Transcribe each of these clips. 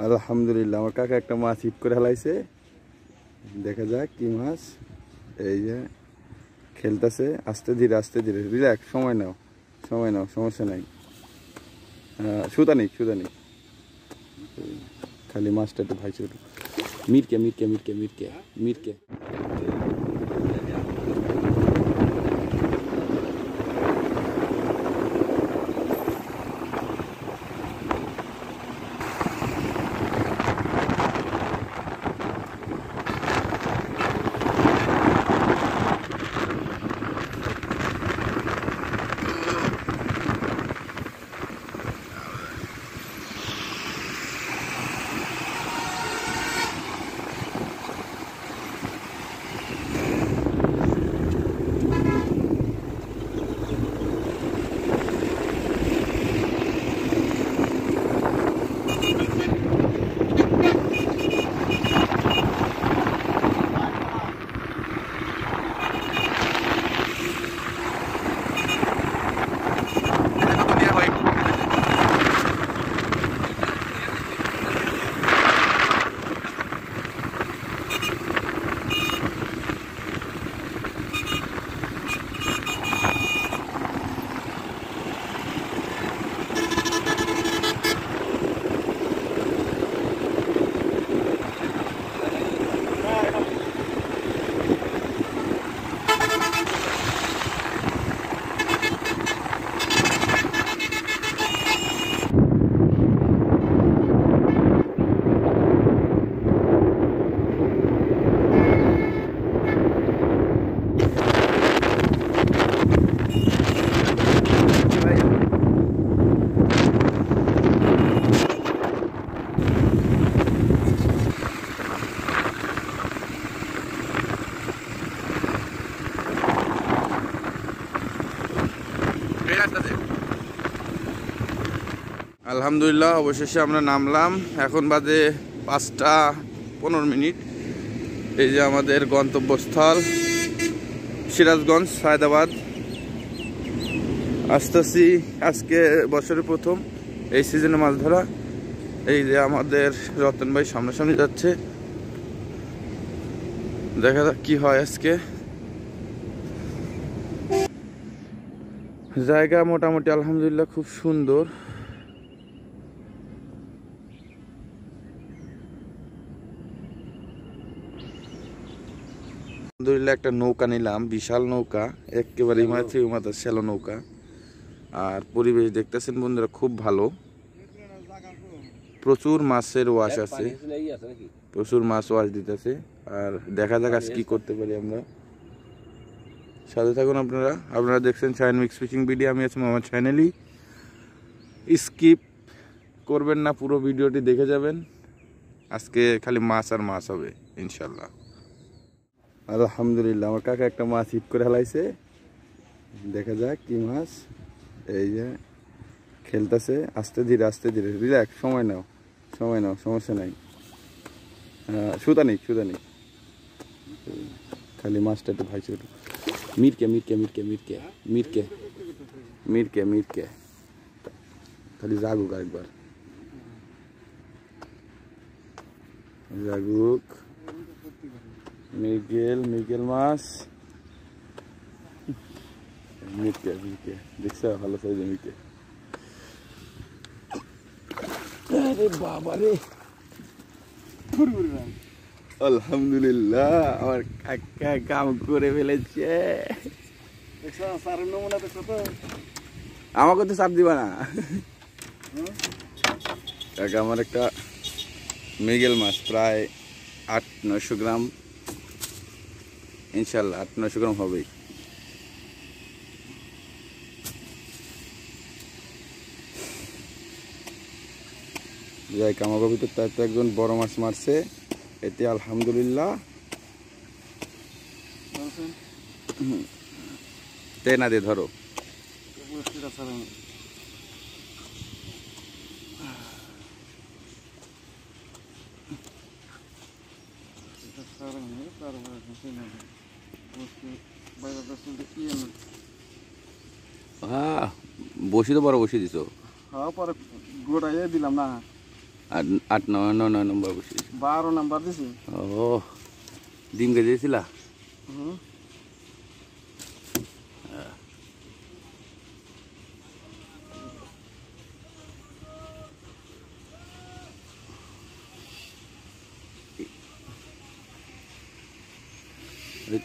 আলহামদুলিল্লাহ আমার কাকা একটা মাছ হিট করে হেলাইছে। দেখা যাক কি মাছ। এই যে খেলতেছে আস্তে ধীরে রিল্যাক্স, সময় নাও সমস্যা নাই। সুতা নেই খালি মাছটা একটু ভাইছে একটু মিরকে। আলহামদুলিল্লাহ অবশেষে আমরা নামলাম। এখন বাজে 5টা 15 মিনিট। এই যে আমাদের গন্তব্যস্থল সিরাজগঞ্জ সায়দাবাদ। আসতেছি আজকে বছরের প্রথম এই সিজনে মাছ ধরা। এই যে আমাদের রতন ভাই সামনাসামনি যাচ্ছে, দেখা যাক কি হয় আজকে। জায়গা মোটামুটি আলহামদুলিল্লাহ খুব সুন্দর। আলহামদুলিল্লাহ একটা নৌকা নিলাম, বিশাল নৌকা, একেবারে মাথা শ্যালো নৌকা। আর পরিবেশ দেখতেছেন বন্ধুরা খুব ভালো, প্রচুর মাছের ওয়াশ আছে, প্রচুর মাছ ওয়াশ দিতেছে। আর দেখা যাক আজ কি করতে পারি আমরা। সাথে থাকুন আপনারা দেখছেন শাইন মিক্স ফিশিং ভিডিও। আমি আছি আমার চ্যানেলই, স্কিপ করবেন না, পুরো ভিডিওটি দেখে যাবেন। আজকে খালি মাছ আর মাছ হবে ইনশাল্লাহ। আলহামদুলিল্লাহ আমার কাকা একটা মাছ হিট করে হেলাইছে। দেখা যাক কি মাছ। এই যে খেলতেছে আস্তে ধীরে রিল্যাক্স, সময় নাও সমস্যা নাই। সুতা নেই খালি মাছটা একটু ভাইছে একটু মিরকে খালি জাগুক একবার, জাগুক। মৃগেল মাছ, মিরকে দেখছ ভালো সাইজে মিরকে। আরে বাবা রে, আলহামদুলিল্লাহ আমার কাকা কাম করে ফেলেছে। আমাকে তো চাপ দিবা না কাকা। আমার একটা মৃগেল মাছ প্রায় 800-900 গ্রাম, ইনশাল্লাহ 800-900 গ্রাম হবেই। যাই কামাগো ভিতর তাই তো একজন বড় মাছ মারছে, এতে আলহামদুলিল্লাহ। না দিয়ে ধরো, বসি তো বড় বসিয়ে দিছো। হ্যাঁ পরে গোটাই দিলাম না, 8 9 নম্বর বসে 12 নাম্বার দিছি। ও ডিম কে দিয়েছিলা?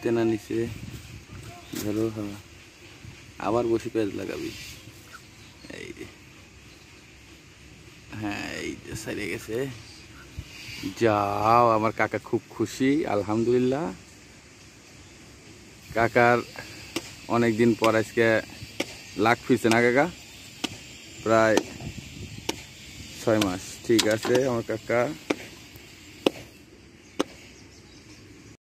তেনা নিচে ধরো, আবার বসে পেঁয়াজ লাগাবি। এই হ্যাঁ, এই যে সাইডে গেছে। যাও, আমার কাকা খুব খুশি, আলহামদুলিল্লাহ। কাকার অনেকদিন পর আজকে লাখ ফিরছে না কাকা? প্রায় 6 মাস। ঠিক আছে আমার কাকা।